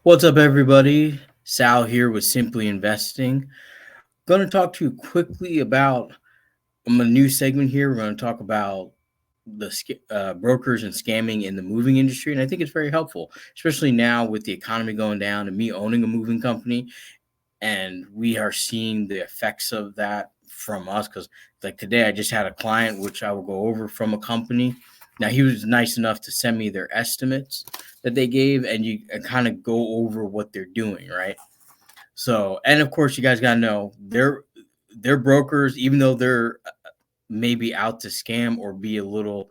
What's up, everybody? Sal here with Simply Investing. Going to talk to you quickly about a new segment here. We're going to talk about the brokers and scamming in the moving industry, and I think it's very helpful, especially now with the economy going down and me owning a moving company, and we are seeing the effects of that from us. Because like today, I just had a client which I will go over from a company. Now he was nice enough to send me their estimates that they gave, and you kind of go over what they're doing, right? So, and of course, you guys got to know they're brokers, even though they're maybe out to scam or be a little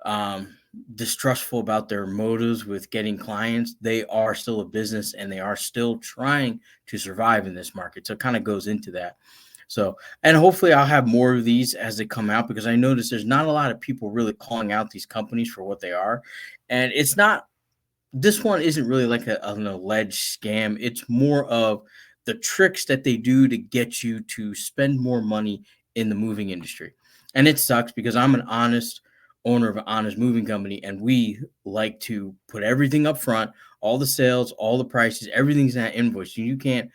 um, distrustful about their motives with getting clients. They are still a business and they are still trying to survive in this market. So it kind of goes into that. So, and hopefully I'll have more of these as they come out because I notice there's not a lot of people really calling out these companies for what they are. And it's not, this one isn't really like an alleged scam. It's more of the tricks that they do to get you to spend more money in the moving industry. And it sucks because I'm an honest owner of an honest moving company, and we like to put everything up front, all the sales, all the prices, everything's in that invoice. You can't,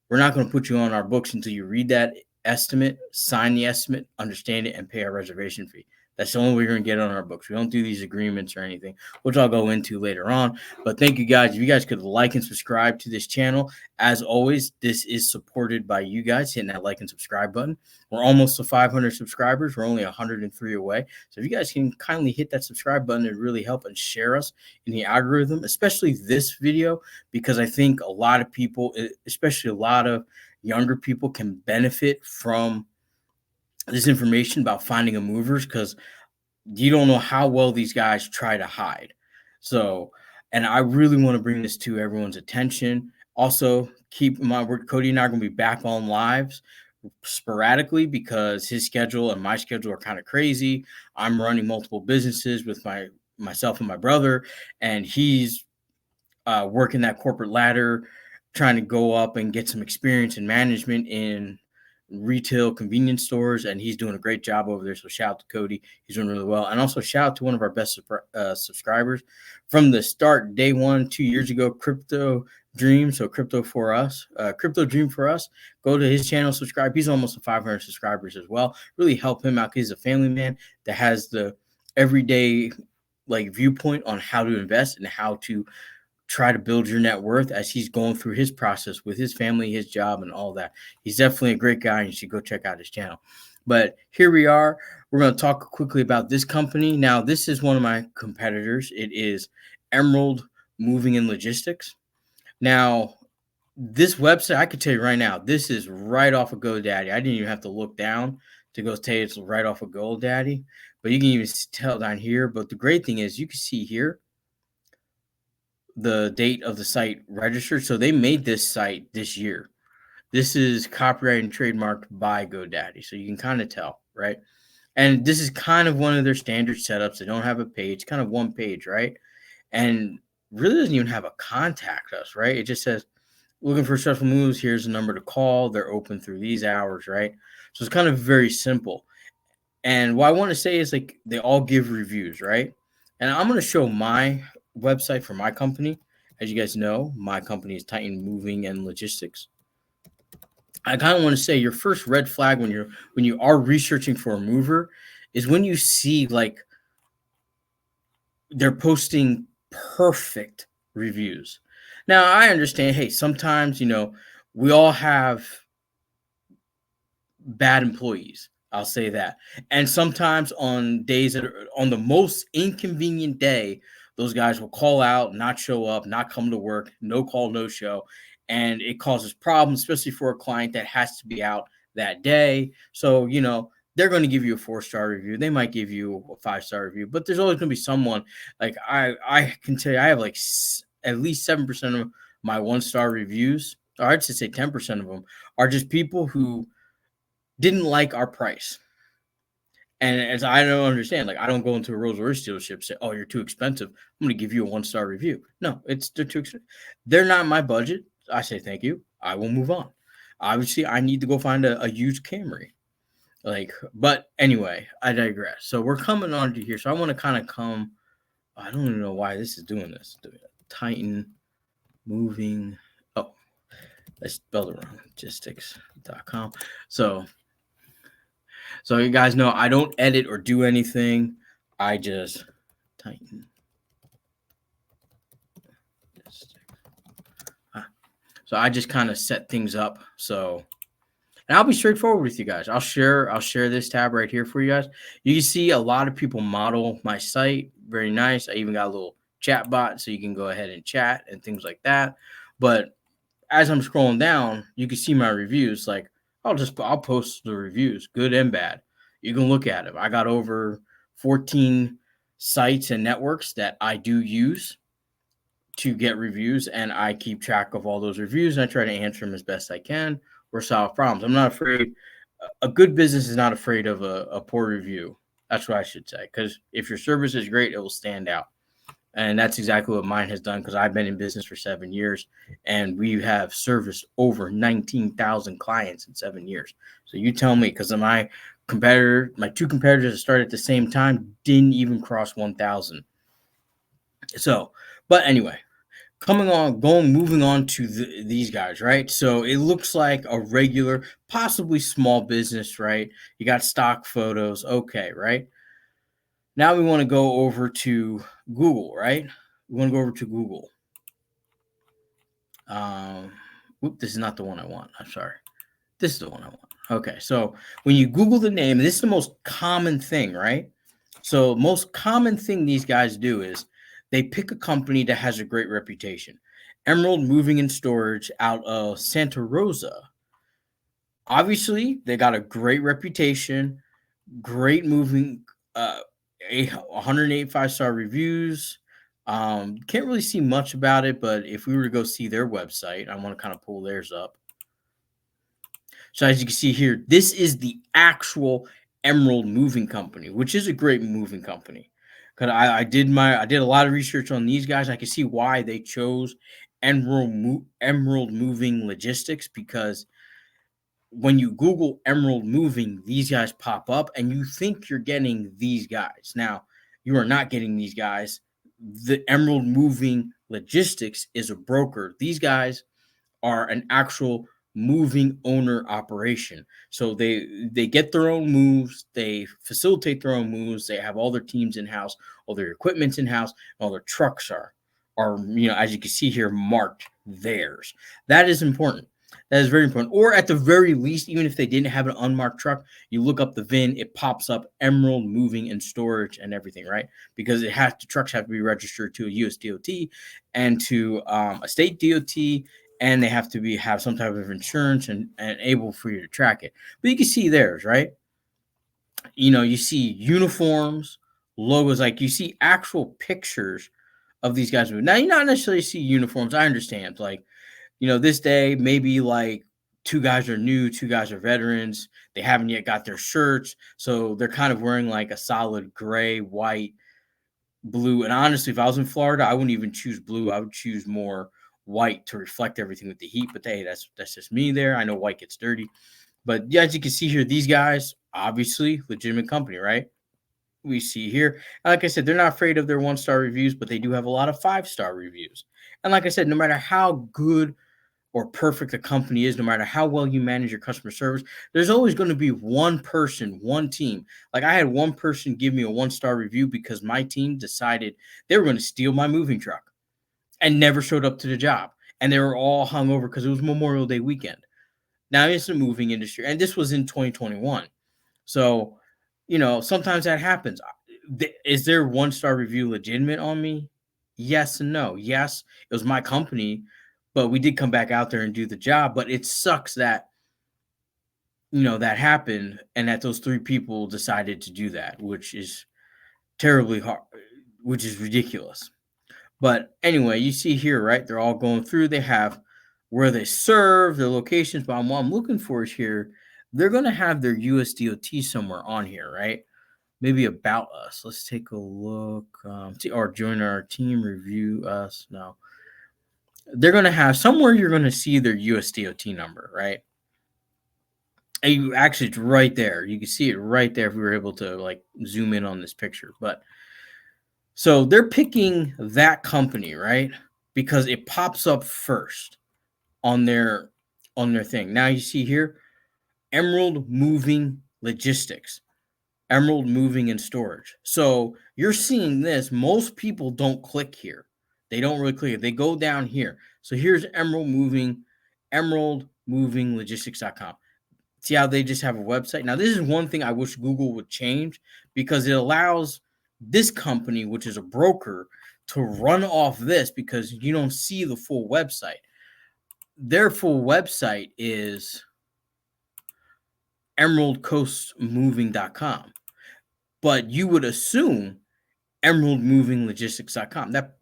we're not going to put you on our books until you read that estimate, sign the estimate, understand it, and pay our reservation fee. That's the only way you're going to get on our books. We don't do these agreements or anything, which I'll go into later on. But thank you guys. If you guys could like and subscribe to this channel, as always, this is supported by you guys hitting that like and subscribe button. We're almost to 500 subscribers. We're only 103 away. So if you guys can kindly hit that subscribe button, it'd really help and share us in the algorithm, especially this video, because I think a lot of people, especially a lot of younger people, can benefit from this information about finding a movers because you don't know how well these guys try to hide. So, and I really want to bring this to everyone's attention. Also, keep in mind, Cody and I are going to be back on lives sporadically because his schedule and my schedule are kind of crazy. I'm running multiple businesses with myself and my brother, and he's working that corporate ladder, trying to go up and get some experience in management in retail convenience stores, and he's doing a great job over there. So shout out to Cody, he's doing really well. And also shout out to one of our best subscribers from the start, day one, 2 years ago, Crypto Dream. So Crypto for us, Crypto Dream for us. Go to his channel, subscribe. He's almost to 500 subscribers as well. Really help him out. He's a family man that has the everyday like viewpoint on how to invest and how to try to build your net worth as he's going through his process with his family, his job, and all that. He's definitely a great guy, and you should go check out his channel. But here we are. We're going to talk quickly about this company. Now, this is one of my competitors. It is Emerald Moving and Logistics. Now, this website, I could tell you right now, this is right off of GoDaddy. I didn't even have to look down to go tell you it's right off of GoDaddy. But you can even tell down here. But the great thing is you can see here the date of the site registered. So they made this site this year. This is copyrighted and trademarked by GoDaddy. So you can kind of tell, right? And this is kind of one of their standard setups. They don't have a page, kind of one page, right? And really doesn't even have a contact us, right? It just says, looking for stressful moves, here's the number to call. They're open through these hours, right? So it's kind of very simple. And what I want to say is like they all give reviews, right? And I'm going to show my website for my company. As you guys know, my company is Titan Moving and Logistics. I kind of want to say your first red flag when you are researching for a mover is when you see like they're posting perfect reviews. Now I understand, hey, sometimes we all have bad employees. I'll say that. And sometimes on days that are on the most inconvenient day, those guys will call out, not show up, not come to work, no call, no show. And it causes problems, especially for a client that has to be out that day. So, they're going to give you a 4-star review. They might give you a 5-star review, but there's always going to be someone like I can tell you, I have like at least 7% of my 1-star reviews, or I'd say 10% of them are just people who didn't like our price. And as I don't understand, like I don't go into a Rolls Royce dealership and say, "Oh, you're too expensive. I'm going to give you a 1-star review." No, they're too expensive. They're not my budget. I say thank you. I will move on. Obviously, I need to go find a used Camry. But anyway, I digress. So we're coming on to here. So I want to kind of come. I don't even know why this is doing this. Titan moving. Oh, I spelled it wrong. Logistics.com. So you guys know I don't edit or do anything. I just tighten. So I just kind of set things up. So, and I'll be straightforward with you guys. I'll share this tab right here for you guys. You can see a lot of people model my site. Very nice. I even got a little chat bot so you can go ahead and chat and things like that. But as I'm scrolling down, you can see my reviews. Like I'll post the reviews, good and bad. You can look at them. I got over 14 sites and networks that I do use to get reviews, and I keep track of all those reviews and I try to answer them as best I can or solve problems. I'm not afraid. A good business is not afraid of a poor review. That's what I should say. Because if your service is great, it will stand out. And that's exactly what mine has done, because I've been in business for 7 years and we have serviced over 19,000 clients in 7 years. So you tell me, because my two competitors that started at the same time didn't even cross 1,000. So, but anyway, moving on to these guys, right? So it looks like a regular, possibly small business, right? You got stock photos. Okay, right? Now we want to go over to Google, right? We want to go over to Google. This is not the one I want. I'm sorry. This is the one I want. Okay, so when you Google the name, this is the most common thing, right? So most common thing these guys do is they pick a company that has a great reputation. Emerald Moving and Storage out of Santa Rosa. Obviously, they got a great reputation, great moving, 108 5-star reviews. Can't really see much about it, but if we were to go see their website, I want to kind of pull theirs up. So as you can see here, this is the actual Emerald Moving Company, which is a great moving company. Because I did a lot of research on these guys. I can see why they chose Emerald Moving Logistics, because when you Google Emerald Moving, these guys pop up and you think you're getting these guys. Now, you are not getting these guys. The Emerald Moving Logistics is a broker. These guys are an actual moving owner operation. So they get their own moves, they facilitate their own moves, they have all their teams in-house, all their equipment's in-house, all their trucks are as you can see here, marked theirs. That is important. That is very important. Or at the very least, even if they didn't have an unmarked truck, you look up the VIN, it pops up Emerald Moving and Storage and everything, right? Because trucks have to be registered to a US DOT and to a state DOT, and they have to have some type of insurance and able for you to track it. But you can see theirs, right? You see uniforms, logos, like you see actual pictures of these guys. Now, you not necessarily see uniforms. I understand. Like, this day, maybe like 2 guys are new, 2 guys are veterans. They haven't yet got their shirts. So they're kind of wearing like a solid gray, white, blue. And honestly, if I was in Florida, I wouldn't even choose blue. I would choose more white to reflect everything with the heat. But hey, that's just me there. I know white gets dirty. But yeah, as you can see here, these guys, obviously legitimate company, right? We see here. And like I said, they're not afraid of their 1-star reviews, but they do have a lot of 5-star reviews. And like I said, no matter how good or perfect a company is, no matter how well you manage your customer service, there's always going to be one person, one team. Like I had one person give me a 1-star review because my team decided they were going to steal my moving truck and never showed up to the job. And they were all hung over because it was Memorial Day weekend. Now it's the moving industry, and this was in 2021. So, sometimes that happens. Is their 1-star review legitimate on me? Yes and no. Yes, it was my company, but we did come back out there and do the job. But it sucks that, that happened and that those 3 people decided to do that, which is terribly hard, which is ridiculous. But anyway, you see here, right? They're all going through. They have where they serve, their locations. But what I'm looking for is here, they're going to have their USDOT somewhere on here, right? Maybe about us. Let's take a look. Or join our team, review us. No. They're going to have somewhere you're going to see their USDOT number, right? And actually, it's right there. You can see it right there if we were able to like zoom in on this picture. But so they're picking that company, right? because it pops up first on their thing. Now you see here, Emerald Moving Logistics, Emerald Moving and Storage. So you're seeing this. Most people don't click here. They don't really click it. They go down here. So here's emeraldmovinglogistics.com. See how they just have a website? Now, this is one thing I wish Google would change, because it allows this company, which is a broker, to run off this, because you don't see the full website. Their full website is emeraldcoastmoving.com. But you would assume emeraldmovinglogistics.com. That,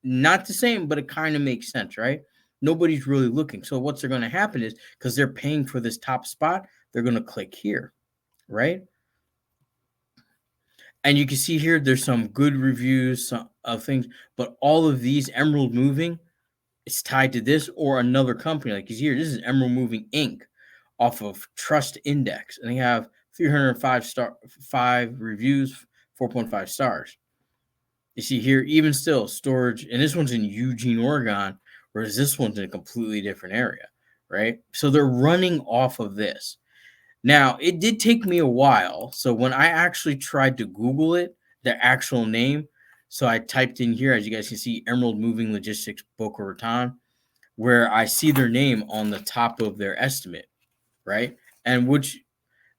not the same, but it kind of makes sense, right? Nobody's really looking. So what's going to happen is, because they're paying for this top spot, they're going to click here, right? And you can see here, there's some good reviews of things, but all of these, Emerald Moving, it's tied to this or another company. Like here, this is Emerald Moving Inc. off of Trust Index, and they have 305 reviews, 4.5 stars. You see here, even still, storage, and this one's in Eugene, Oregon, whereas this one's in a completely different area, right? So they're running off of this. Now, it did take me a while. So when I actually tried to Google it, their actual name, so I typed in here, as you guys can see, Emerald Moving Logistics Boca Raton, where I see their name on the top of their estimate, right? And which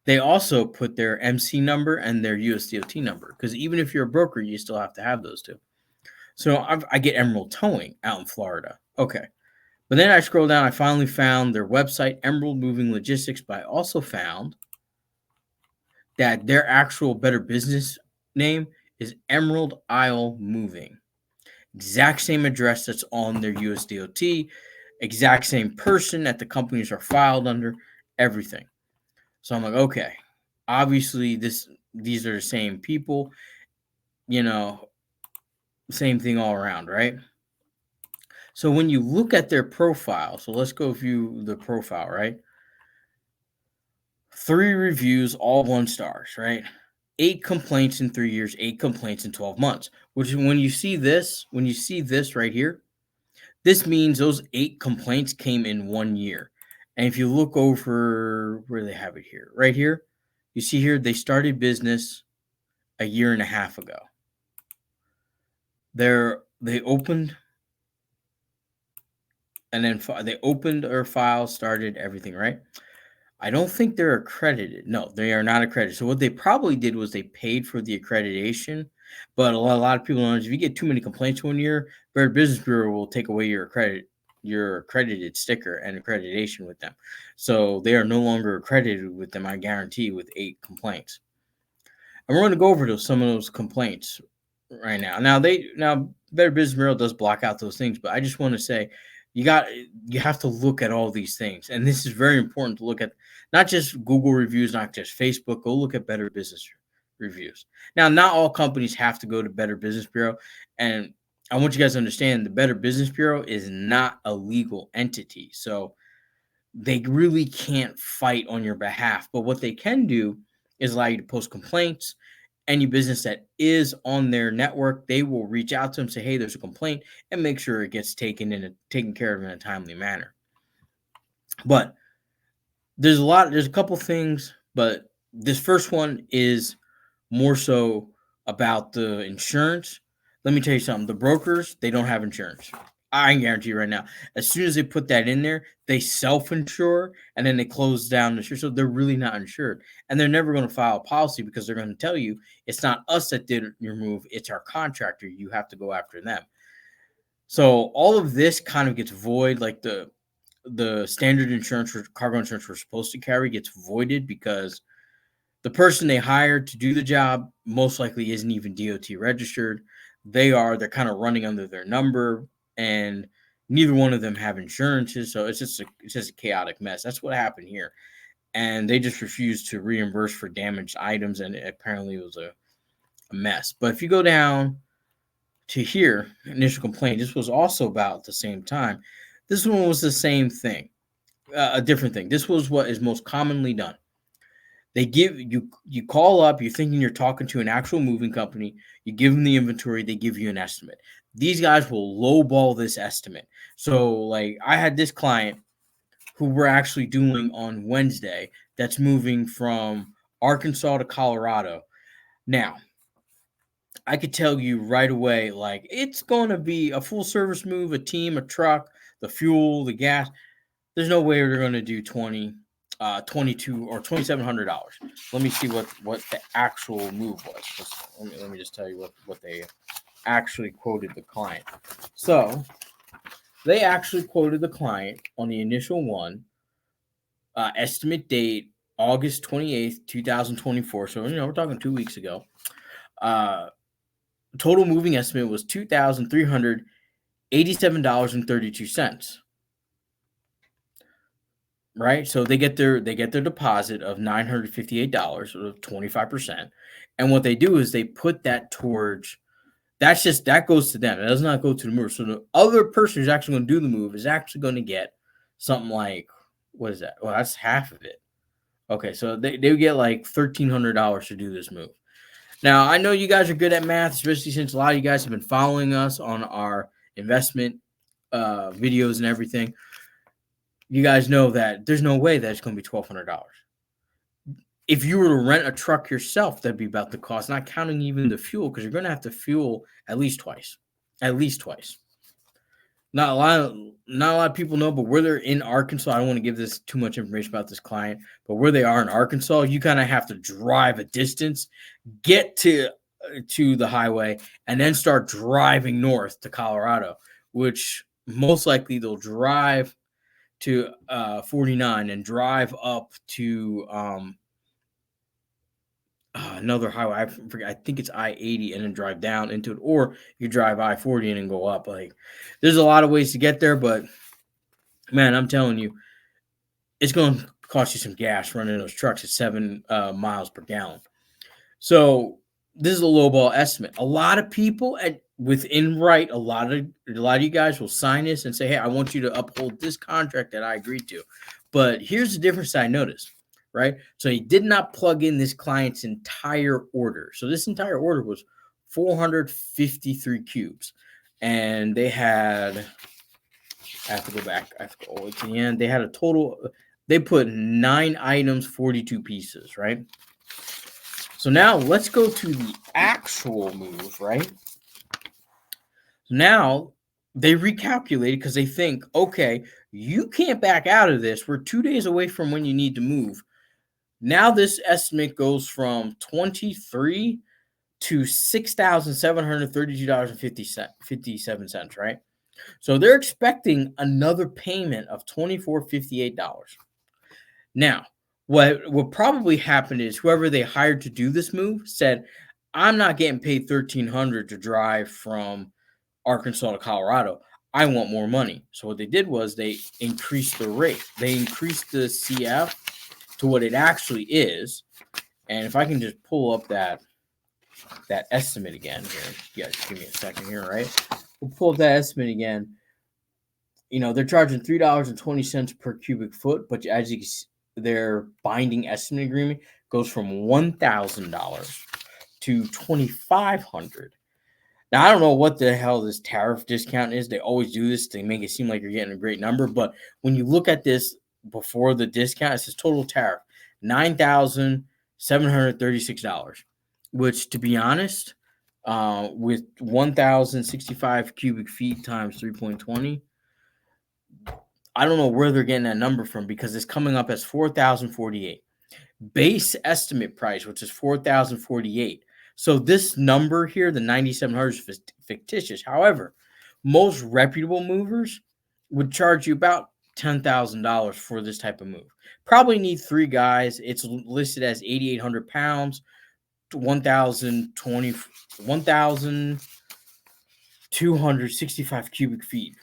they also put their MC number and their USDOT number, because even if you're a broker, you still have to have those two. So I get Emerald Towing out in Florida. Okay. But then I scroll down, I finally found their website, Emerald Moving Logistics, but I also found that their actual Better Business name is Emerald Isle Moving. Exact same address that's on their USDOT, exact same person that the companies are filed under, everything. So I'm like, okay, obviously these are the same people, same thing all around, right? So when you look at their profile, so let's go view the profile, right? 3 reviews, all 1 stars, right? 8 complaints in 3 years, 8 complaints in 12 months, which when you see this right here, this means those 8 complaints came in 1 year. And if you look over where they have it here, right here, you see here, they started business a year and a half ago. They opened, and then they opened their file, started everything, right? I don't think they're accredited. No, they are not accredited. So what they probably did was they paid for the accreditation. But a lot of people know, if you get too many complaints 1 year, Better Business Bureau will take away your accredited sticker and accreditation with them. So they are no longer accredited with them, I guarantee, with 8 complaints. And we're going to go over some of those complaints right now. Now Better Business Bureau does block out those things, but I just want to say you have to look at all these things. And this is very important to look at, not just Google reviews, not just Facebook. Go look at Better Business reviews. Now, not all companies have to go to Better Business Bureau. And I want you guys to understand the Better Business Bureau is not a legal entity. So they really can't fight on your behalf. But what they can do is allow you to post complaints. Any business that is on their network, they will reach out to them, say, hey, there's a complaint, and make sure it gets taken care of in a timely manner. But there's a couple things, but this first one is more so about the insurance. Let me tell you something. The brokers, they don't have insurance. I can guarantee you right now, as soon as they put that in there, they self-insure, and then they close down the insure. So they're really not insured. And they're never going to file a policy, because they're going to tell you, it's not us that did your move, it's our contractor. You have to go after them. So all of this kind of gets void, like the standard insurance or cargo insurance we're supposed to carry gets voided, because the person they hired to do the job most likely isn't even DOT registered. They're kind of running under their number, and neither one of them have insurances. So it's just a chaotic mess. That's what happened here. And they just refused to reimburse for damaged items, and apparently it was a mess. But if you go down to here, initial complaint, this was also about the same time. This one was the same thing, a different thing. This was what is most commonly done. They give you call up, you're thinking you're talking to an actual moving company, you give them the inventory, they give you an estimate. These guys will lowball this estimate. So like I had this client who we're actually doing on Wednesday that's moving from Arkansas to Colorado. Now, I could tell you right away, like it's going to be a full service move, a team, a truck, the fuel, the gas. There's no way they're going to do 22 or $2,700. Let me see what the actual move was. Let me just tell you what they actually quoted the client. So they actually quoted the client on the initial one, estimate date August 28th, 2024. So, we're talking 2 weeks ago. Total moving estimate was $2,387.32. Right? So they get their deposit of $958 or 25%. And what they do is they put that towards that goes to them. It does not go to the mover. So the other person who's actually going to do the move is actually going to get something like, what is that? Well, that's half of it. Okay, so they get like $1,300 to do this move. Now, I know you guys are good at math, especially since a lot of you guys have been following us on our investment videos and everything. You guys know that there's no way that it's going to be $1,200. If you were to rent a truck yourself, that'd be about the cost, not counting even the fuel, because you're going to have to fuel at least twice. At least twice. Not a lot of people know, but where they're in Arkansas, I don't want to give this too much information about this client, but where they are in Arkansas, you kind of have to drive a distance, get to the highway, and then start driving north to Colorado, which most likely they'll drive to 49 and drive up to another highway. I think it's I-80 and then drive down into it, or you drive I-40 and go up. Like, there's a lot of ways to get there, but man, I'm telling you, it's going to cost you some gas running those trucks at 7 miles per gallon. So this is a lowball estimate. A lot of people within right, a lot of you guys will sign this and say, hey, I want you to uphold this contract that I agreed to. But here's the difference I noticed, right? So he did not plug in this client's entire order. So this entire order was 453 cubes. And they had, I have to go back, I have to go all the way to the end. They had a total, they put 9 items, 42 pieces, right? So now let's go to the actual move, right? Now they recalculated because they think, okay, you can't back out of this. We're 2 days away from when you need to move. Now this estimate goes from 23 to $6,732.57, right? So they're expecting another payment of $2,458. Now, what probably happened is whoever they hired to do this move said, I'm not getting paid $1,300 to drive from Arkansas to Colorado. I want more money. So what they did was they increased the rate. They increased the CF to what it actually is. And if I can just pull up that estimate again here. Yeah, just give me a second here, right? We'll pull up that estimate again. They're charging $3.20 per cubic foot, but as you can see, their binding estimate agreement goes from $1,000 to $2,500. Now, I don't know what the hell this tariff discount is. They always do this to make it seem like you're getting a great number. But when you look at this before the discount, it says total tariff, $9,736, which, to be honest, with 1,065 cubic feet times 3.20, I don't know where they're getting that number from because it's coming up as 4,048. Base estimate price, which is 4,048. So this number here, the 9,700, is fictitious. However, most reputable movers would charge you about $10,000 for this type of move. Probably need 3 guys. It's listed as 8,800 pounds, 1,265 cubic feet,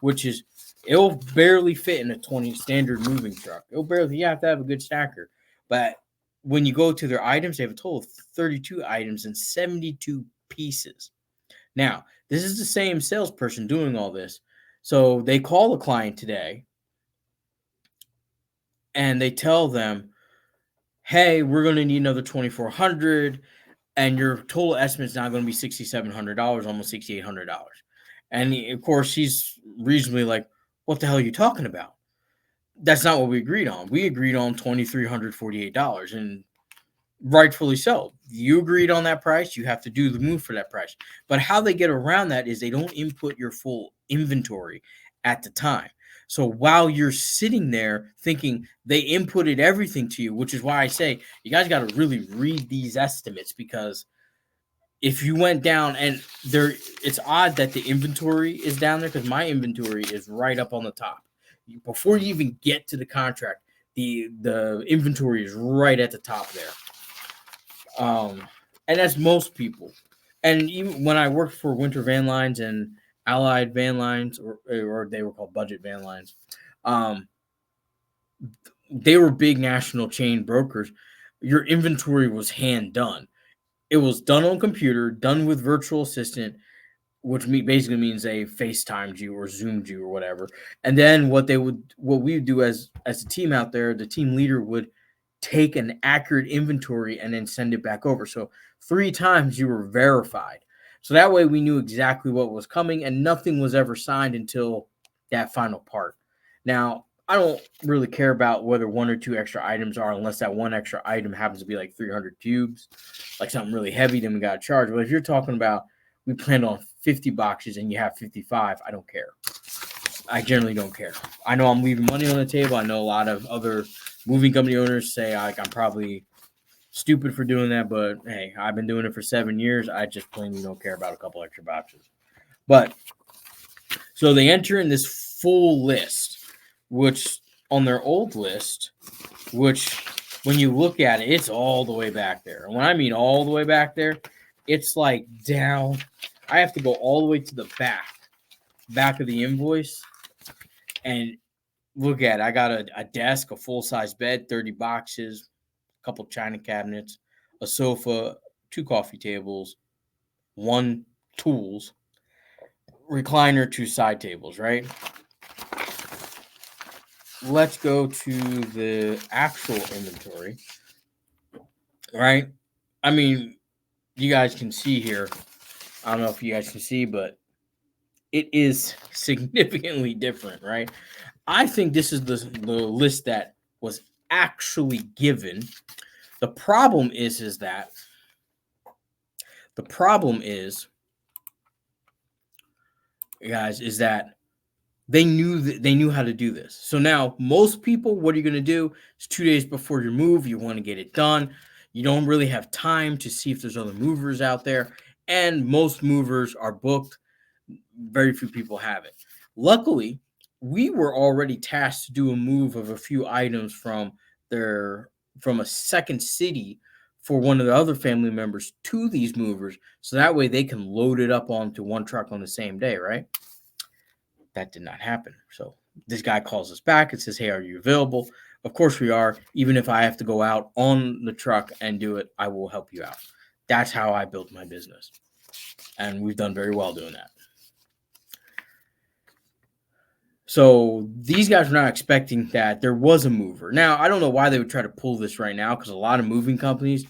which is, it'll barely fit in a 20 standard moving truck. You have to have a good stacker. But when you go to their items, they have a total of 32 items and 72 pieces. Now, this is the same salesperson doing all this. So they call the client today and they tell them, hey, we're going to need another 2,400, and your total estimate is now going to be $6,700, almost $6,800. And of course, he's reasonably like, what the hell are you talking about? That's not what we agreed on. We agreed on $2,348, and rightfully so. You agreed on that price. You have to do the move for that price. But how they get around that is they don't input your full inventory at the time. So while you're sitting there thinking they inputted everything to you, which is why I say you guys got to really read these estimates, because if you went down and there, it's odd that the inventory is down there, because my inventory is right up on the top. Before you even get to the contract, the inventory is right at the top there. And that's most people. And even when I worked for Winter Van Lines and Allied Van Lines, or they were called Budget Van Lines, they were big national chain brokers. Your inventory was hand done. It was done on computer, done with virtual assistant, which basically means they FaceTimed you or Zoomed you or whatever. And then what we would do as a team out there, the team leader would take an accurate inventory and then send it back over. So 3 times you were verified. So that way we knew exactly what was coming, and nothing was ever signed until that final part. Now, I don't really care about whether 1 or 2 extra items are, unless that 1 extra item happens to be like 300 cubes, like something really heavy, then we got to charge. But if you're talking about we planned on 50 boxes and you have 55, I don't care. I generally don't care. I know I'm leaving money on the table. I know a lot of other moving company owners say I'm probably stupid for doing that, but hey, I've been doing it for 7 years. I just plainly don't care about a couple extra boxes. But so they enter in this full list, which on their old list, which when you look at it, it's all the way back there. And when I mean all the way back there, it's like down. I have to go all the way to the back of the invoice, and look at it. I got a desk, a full-size bed, 30 boxes, a couple china cabinets, a sofa, 2 coffee tables, 1 tools, recliner, 2 side tables, right? Let's go to the actual inventory, right? I mean, you guys can see here. I don't know if you guys can see, but it is significantly different, right? I think this is the list that was actually given. The problem is guys, is that they knew how to do this. So now most people, what are you going to do? It's 2 days before your move. You want to get it done. You don't really have time to see if there's other movers out there. And most movers are booked. Very few people have it. Luckily, we were already tasked to do a move of a few items from a second city for one of the other family members to these movers. So that way they can load it up onto one truck on the same day, right? That did not happen. So this guy calls us back and says, hey, are you available? Of course we are. Even if I have to go out on the truck and do it, I will help you out. That's how I built my business. And we've done very well doing that. So these guys were not expecting that there was a mover. Now, I don't know why they would try to pull this right now, because a lot of moving companies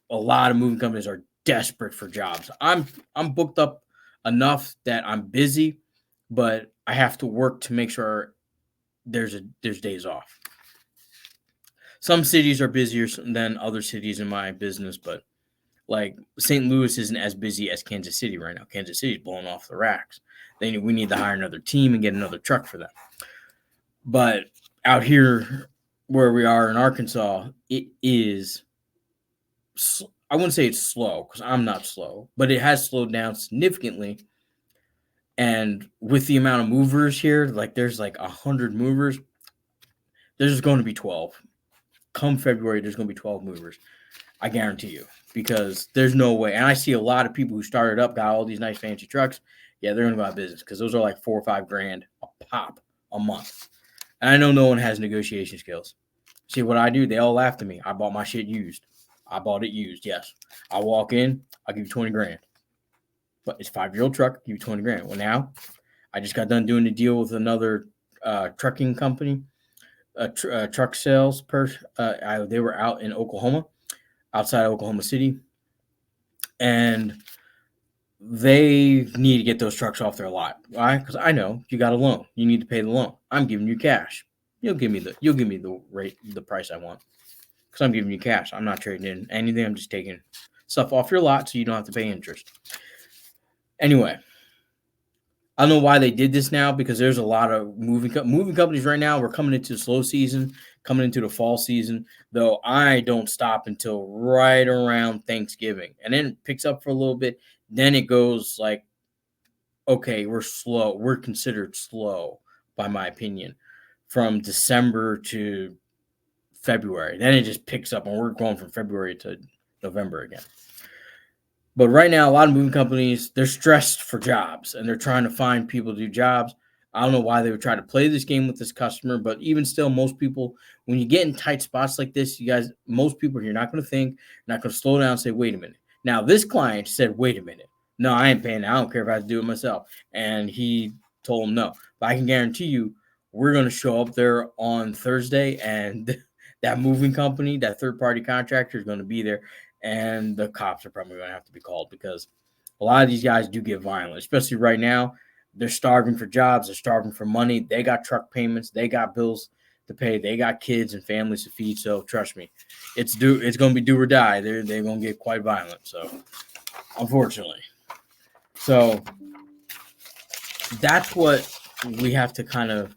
are desperate for jobs. I'm booked up enough that I'm busy, but I have to work to make sure there's days off. Some cities are busier than other cities in my business, but like St. Louis isn't as busy as Kansas City right now. Kansas City's blowing off the racks. We need to hire another team and get another truck for them. But out here where we are in Arkansas, it is, I wouldn't say it's slow, because I'm not slow, but it has slowed down significantly. And with the amount of movers here, like there's like 100 movers, there's going to be 12. Come February, there's going to be 12 movers. I guarantee you, because there's no way. And I see a lot of people who started up, got all these nice fancy trucks. Yeah, they're going to go out of business, because those are like $4 or $5 grand a pop a month. And I know no one has negotiation skills. See what I do? They all laugh at me. I bought my shit used. I bought it used, yes. I walk in, I'll give you 20 grand. But it's a 5-year-old truck, I'll give you 20 grand. Well, now, I just got done doing a deal with another trucking company. truck sales person. They were out in Oklahoma, outside of Oklahoma City, and they need to get those trucks off their lot. Why? Because I know you got a loan. You need to pay the loan. I'm giving you cash. You'll give me the rate, the price I want, because I'm giving you cash. I'm not trading in anything. I'm just taking stuff off your lot so you don't have to pay interest. Anyway, I don't know why they did this now, because there's a lot of moving companies right now. We're coming into the slow season, coming into the fall season, though I don't stop until right around Thanksgiving. And then it picks up for a little bit. Then it goes like, okay, we're slow. We're considered slow, by my opinion, from December to February. Then it just picks up, and we're going from February to November again. But right now, a lot of moving companies, they're stressed for jobs, and they're trying to find people to do jobs. I don't know why they would try to play this game with this customer, but even still, most people, when you get in tight spots like this, you guys, most people, you're not going to think, you're not going to slow down and say, wait a minute. Now, this client said, wait a minute. No, I ain't paying. I don't care if I have to do it myself. And he told him no. But I can guarantee you, we're going to show up there on Thursday, and that moving company, that third-party contractor is going to be there, and the cops are probably going to have to be called, because a lot of these guys do get violent, especially right now. They're starving for jobs. They're starving for money. They got truck payments. They got bills to pay. They got kids and families to feed. So trust me, it's going to be do or die. They're going to get quite violent. So unfortunately, so that's what we have to kind of.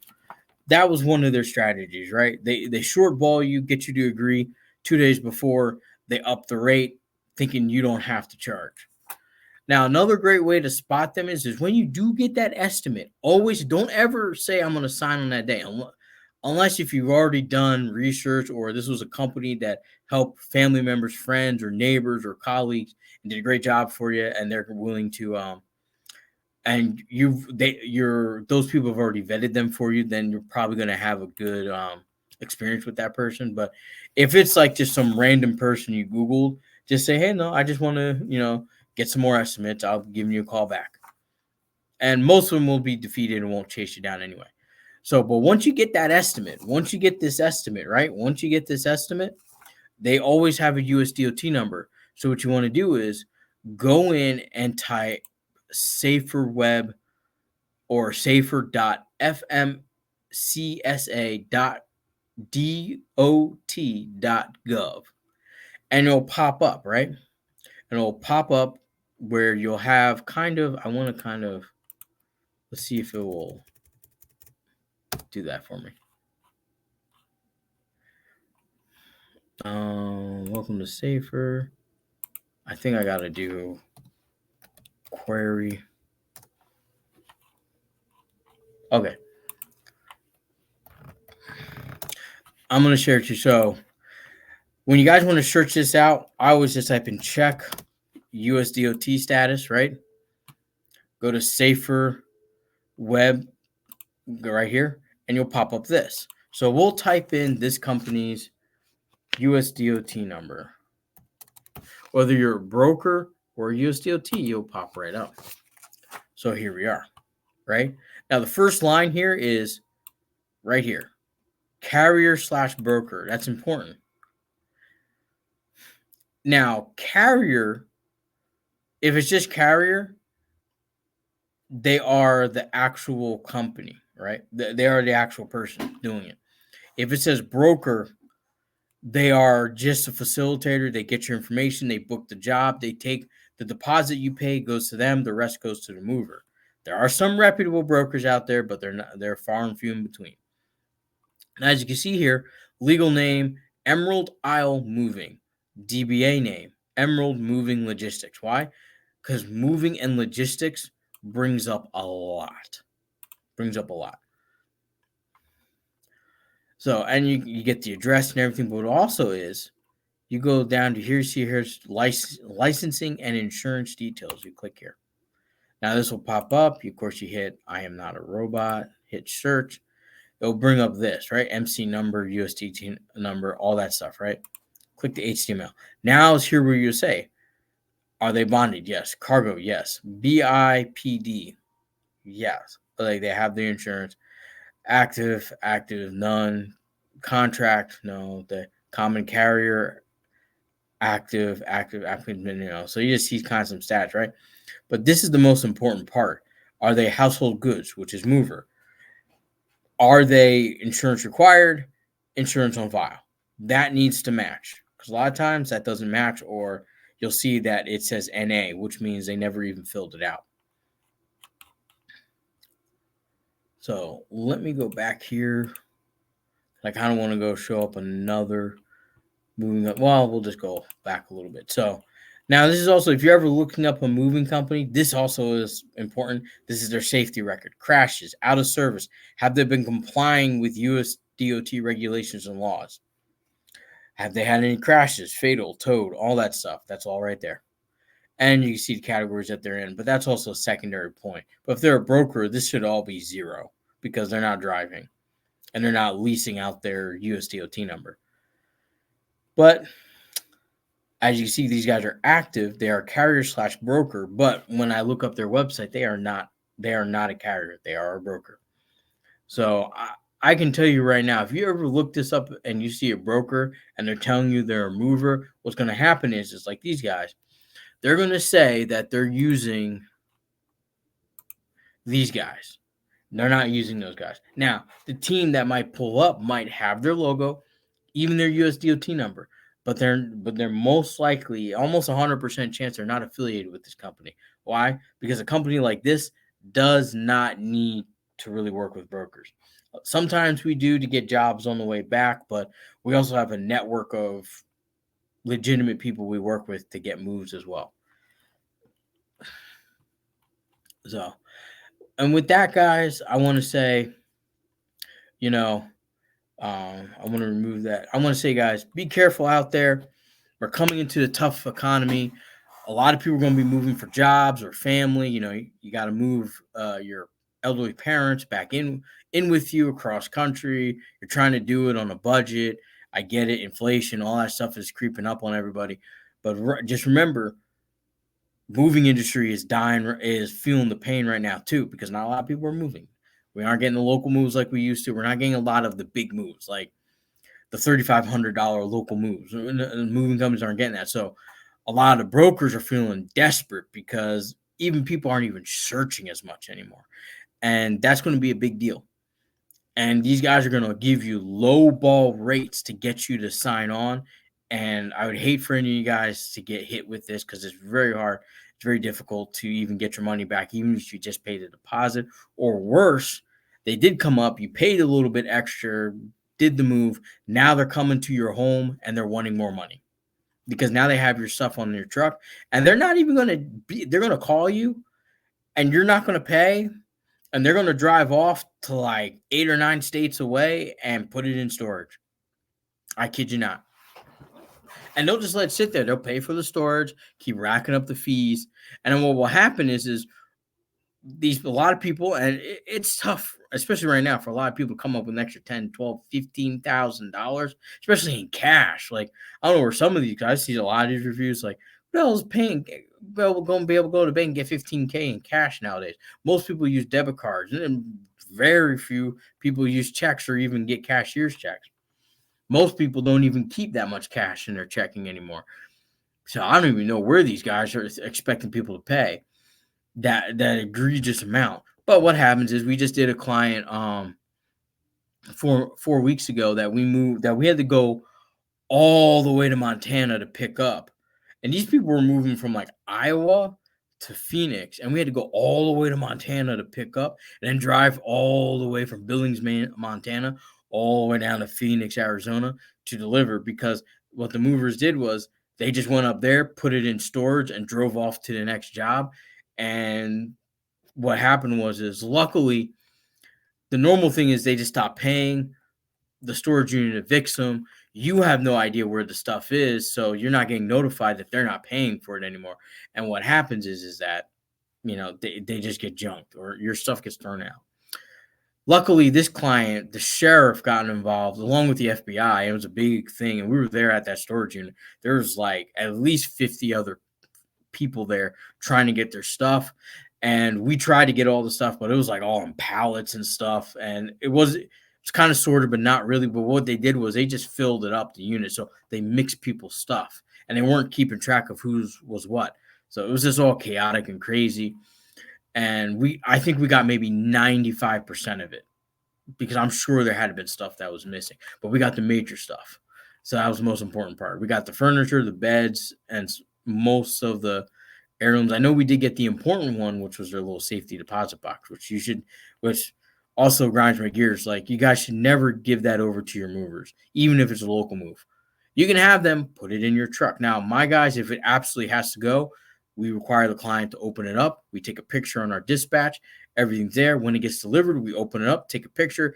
That was one of their strategies, right? They short ball you, get you to agree 2 days before. They up the rate, thinking you don't have to charge. Now, another great way to spot them is when you do get that estimate, always don't ever say I'm going to sign on that day. Unless if you've already done research, or this was a company that helped family members, friends, or neighbors or colleagues and did a great job for you, and they're willing to and those people have already vetted them for you, then you're probably going to have a good experience with that person. But if it's like just some random person you Googled, just say, hey, no, I just want to, get some more estimates. I'll give you a call back. And most of them will be defeated and won't chase you down anyway. So, but once you get that estimate, right? Once you get this estimate, they always have a USDOT number. So what you want to do is go in and type safer web or safer.fmcsa.dot.gov, and it'll pop up, right? And it'll pop up where you'll have let's see if it will do that for me. Welcome to Safer. I think I got to do query. Okay. I'm going to share it to you. So when you guys want to search this out, I always just type in check USDOT status, right? Go to Safer Web, go right here, and you'll pop up this. So we'll type in this company's USDOT number. Whether you're a broker or a USDOT, you'll pop right up. So here we are, right? Now the first line here is right here, carrier/broker. That's important. Now, carrier, if it's just carrier, they are the actual company, right? They are the actual person doing it. If it says broker, they are just a facilitator. They get your information. They book the job. They take the deposit you pay goes to them. The rest goes to the mover. There are some reputable brokers out there, but they're far and few in between. And as you can see here, legal name, Emerald Isle Moving. DBA name, Emerald Moving Logistics. Why? Because moving and logistics brings up a lot. So, and you get the address and everything, but what also is, you go down to here, see here's licensing and insurance details. You click here. Now this will pop up. Of course, you hit I am not a robot, hit search. It'll bring up this, right? MC number, USDT number, all that stuff, right? Click the HTML. Now it's here where you say, are they bonded? Yes. Cargo? Yes. BIPD? Yes. Like they have the insurance. Active, none. contract, no, the common carrier, active, so you just see kind of some stats, right? But this is the most important part. Are they household goods, which is mover? Are they insurance required? Insurance on file. That needs to match, because a lot of times that doesn't match, or you'll see that it says NA, which means they never even filled it out. So let me go back here. I kind of want to go show up another moving up. Well, we'll just go back a little bit. So now this is also, if you're ever looking up a moving company, this also is important. This is their safety record. Crashes, out of service. Have they been complying with US DOT regulations and laws? Have they had any crashes, fatal, towed, all that stuff? That's all right there. And you can see the categories that they're in, but that's also a secondary point. But if they're a broker, this should all be 0 because they're not driving and they're not leasing out their US DOT number. But as you see, these guys are active. They are carrier / broker. But when I look up their website, they are not a carrier. They are a broker. So I can tell you right now, if you ever look this up and you see a broker and they're telling you they're a mover, what's going to happen is like these guys, they're going to say that they're using these guys. They're not using those guys. Now, the team that might pull up might have their logo, even their US DOT number, but they're most likely, almost 100% chance, they're not affiliated with this company. Why? Because a company like this does not need to really work with brokers. Sometimes we do to get jobs on the way back, but we also have a network of legitimate people we work with to get moves as well. So, and with that, guys, I want to say, I want to remove that. I want to say, guys, be careful out there. We're coming into a tough economy. A lot of people are going to be moving for jobs or family. You got to move your elderly parents back in with you across country. You're trying to do it on a budget. I get it. Inflation, all that stuff is creeping up on everybody. But just remember, moving industry is feeling the pain right now too, because not a lot of people are moving. We aren't getting the local moves like we used to. We're not getting a lot of the big moves, like the $3,500 local moves. Moving companies aren't getting that. So a lot of brokers are feeling desperate because even people aren't even searching as much anymore. And that's going to be a big deal. And these guys are going to give you low ball rates to get you to sign on. And I would hate for any of you guys to get hit with this, because it's very hard. It's very difficult to even get your money back, even if you just paid a deposit. Or worse, they did come up, you paid a little bit extra, did the move. Now they're coming to your home and they're wanting more money, because now they have your stuff on your truck, and they're not even going to they're going to call you and you're not going to pay. And they're going to drive off to like 8 or 9 states away and put it in storage. I kid you not. And they'll just let it sit there. They'll pay for the storage, keep racking up the fees. And then what will happen is a lot of people, and it's tough, especially right now, for a lot of people to come up with an extra $10, $12, $15,000, especially in cash. Like, I don't know where some of these guys see a lot of these reviews, like, well, is paying, well, we're going to be able to go to the bank and get $15K in cash nowadays. Most people use debit cards, and very few people use checks or even get cashier's checks. Most people don't even keep that much cash in their checking anymore. So I don't even know where these guys are expecting people to pay that egregious amount. But what happens is, we just did a client 4 weeks ago that we had to go all the way to Montana to pick up. And these people were moving from like Iowa to Phoenix, and we had to go all the way to Montana to pick up, and then drive all the way from Billings, Montana, all the way down to Phoenix, Arizona to deliver, because what the movers did was they just went up there, put it in storage, and drove off to the next job. And what happened is luckily, the normal thing is they just stop paying. The storage unit evicts them. You have no idea where the stuff is, so you're not getting notified that they're not paying for it anymore. And what happens is that, they just get junked, or your stuff gets thrown out. Luckily, this client, the sheriff got involved along with the FBI. It was a big thing, and we were there at that storage unit. There was like at least 50 other people there trying to get their stuff. And we tried to get all the stuff, but it was like all on pallets and stuff. And it was It's kind of sorted, but not really. But what they did was they just filled it up, the unit. So they mixed people's stuff and they weren't keeping track of whose was what. So it was just all chaotic and crazy. And I think we got maybe 95% of it because I'm sure there had been stuff that was missing, but we got the major stuff. So that was the most important part. We got the furniture, the beds, and most of the heirlooms. I know we did get the important one, which was their little safety deposit box, which also grinds my gears. Like, you guys should never give that over to your movers, even if it's a local move. You can have them put it in your truck. Now, my guys, if it absolutely has to go, we require the client to open it up. We take a picture on our dispatch. Everything's there. When it gets delivered, we open it up, take a picture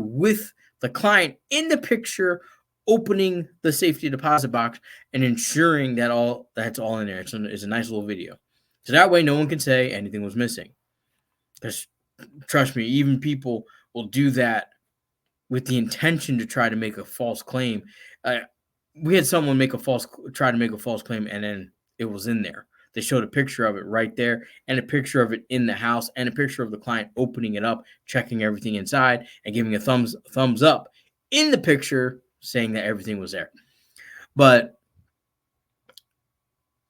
with the client in the picture, opening the safety deposit box and ensuring that's all in there. It's a nice little video. So that way no one can say anything was missing. Because trust me, even people will do that with the intention to try to make a false claim. We had someone try to make a false claim, and then it was in there. They showed a picture of it right there, and a picture of it in the house, and a picture of the client opening it up, checking everything inside, and giving a thumbs up in the picture, saying that everything was there. But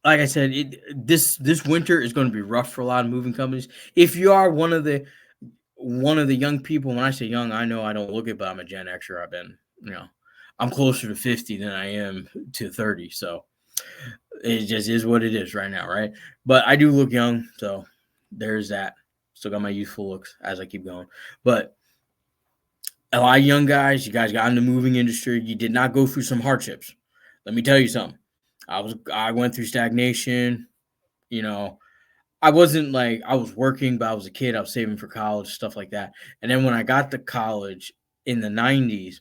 like I said, this winter is going to be rough for a lot of moving companies. If you are one of the young people, when I say young, I know I don't look it, but I'm a Gen Xer. I'm closer to 50 than I am to 30. So it just is what it is right now, right? But I do look young, so there's that. Still got my youthful looks as I keep going. But a lot of young guys, you guys got in the moving industry. You did not go through some hardships. Let me tell you something. I went through stagnation. I wasn't like, I was working, but I was a kid. I was saving for college, stuff like that. And then when I got to college in the 90s,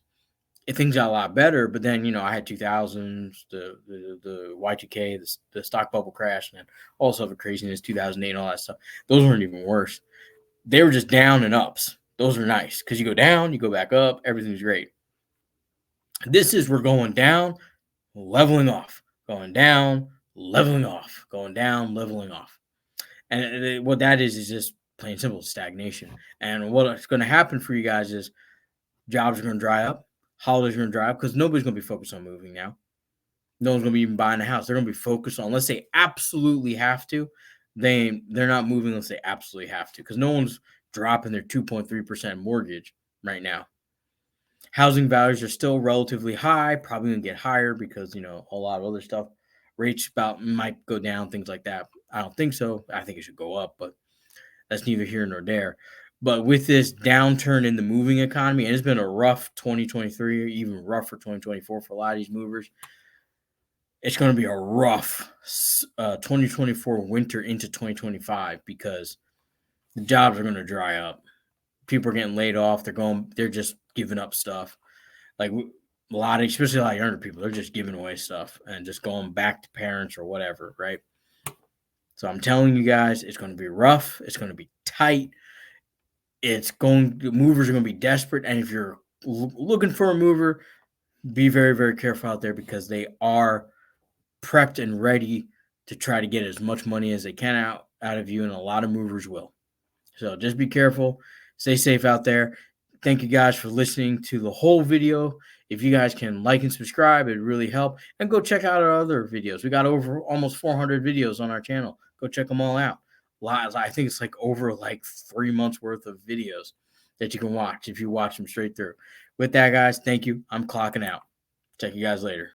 things got a lot better. But then, I had 2000s, the Y2K, the stock bubble crash, and then all this other craziness, 2008, and all that stuff. Those weren't even worse. They were just down and ups. Those are nice because you go down, you go back up, everything's great. We're going down, leveling off, going down, leveling off, going down, leveling off. And what that is just plain simple stagnation. And what's going to happen for you guys is jobs are going to dry up, holidays are going to dry up because nobody's going to be focused on moving now. No one's going to be even buying a house. They're going to be focused on, unless they absolutely have to, they're not moving unless they absolutely have to, because no one's dropping their 2.3% mortgage right now. Housing values are still relatively high, probably going to get higher because, a lot of other stuff. Rates might go down, things like that. I don't think so. I think it should go up, but that's neither here nor there. But with this downturn in the moving economy, and it's been a rough 2023, or even rougher 2024 for a lot of these movers, it's going to be a rough 2024 winter into 2025 because the jobs are going to dry up. People are getting laid off. They're just giving up stuff. Like especially a lot of younger people, they're just giving away stuff and just going back to parents or whatever, right? So I'm telling you guys, it's going to be rough. It's going to be tight. The movers are going to be desperate. And if you're looking for a mover, be very, very careful out there because they are prepped and ready to try to get as much money as they can out of you. And a lot of movers will. So just be careful. Stay safe out there. Thank you guys for listening to the whole video. If you guys can like and subscribe, it'd really help. And go check out our other videos. We got over almost 400 videos on our channel. Go check them all out. I think it's over 3 months worth of videos that you can watch if you watch them straight through. With that, guys, thank you. I'm clocking out. Check you guys later.